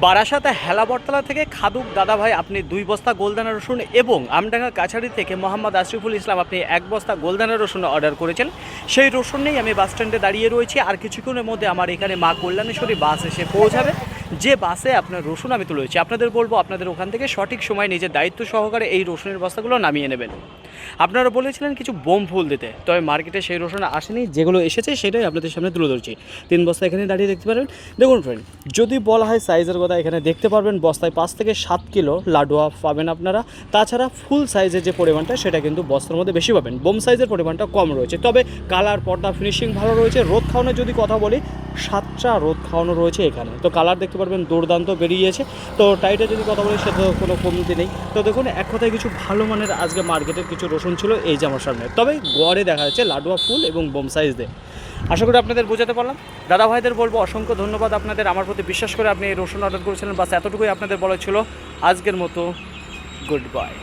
বারাসাতে হেলাবরতলা থেকে খাদুক দাদাভাই আপনি 2 বস্তা গোলদানা রসুন এবং আমডাঙ্গা কাছারি থেকে মোহাম্মদ আশরিফুল ইসলাম আপনি 1 বস্তা গোলদানা রসুন অর্ডার করেছেন। সেই রসুন নিয়েই আমি বাস স্ট্যান্ডে দাঁড়িয়ে রয়েছি। আর কিছুক্ষণের মধ্যে আমার এখানে মা কল্যাণেশ্বরী বাস এসে পৌঁছাবে, যে বাসে আপনার রসুন আমি তুলেছি। আপনাদের বলবো আপনাদের ওখান থেকে সঠিক সময় নিজের দায়িত্ব সহকারে এই রসুনের বস্তাগুলো নামিয়ে নেবেন। আপনারা বলেছিলেন কিছু বোম ফুল দিতে, তবে মার্কেটে সেই রসুন আসেনি, যেগুলো এসেছে সেটাই আপনাদের সামনে তুলে ধরছি। 3 বস্তা এখানে দাঁড়িয়ে দেখতে পারেন। দেখুন ফ্রেন্ড, যদি বলা হয় সাইজের কথা, এখানে দেখতে পারবেন বস্তায় 5 থেকে 7 কিলো লাডুয়া পাবেন আপনারা। তাছাড়া ফুল সাইজের যে পরিমাণটা সেটা কিন্তু বস্তার মধ্যে বেশি পাবেন, বোম সাইজের পরিমাণটা কম রয়েছে। তবে কালার, পর্দা, ফিনিশিং ভালো রয়েছে। রোদ খাওয়ানোর যদি কথা বলি, 7টা রোদ খাওয়ানো রয়েছে এখানে। তো কালার দেখতে পারবেন দুর্দান্ত বেরিয়েছে। তো টাইটে যদি কথা বলি, সেটা কোনো কমতি নেই। তো দেখুন, এক কথায় কিছু ভালো মানের আজকে মার্কেটের কিছু রসুন ছিল এই যে আমার সামনে। তবে গড়ে দেখা যাচ্ছে লাডুয়া ফুল এবং বোম সাইজ দিয়ে। আশা করি আপনাদের বোঝাতে পারলাম। দাদা ভাইদের বলবো অসংখ্য ধন্যবাদ আপনাদের, আমার প্রতি বিশ্বাস করে আপনি এই রসুন অর্ডার করেছিলেন। বাস এতটুকুই আপনাদের বলা ছিল। আজকের মতো গুড বাই।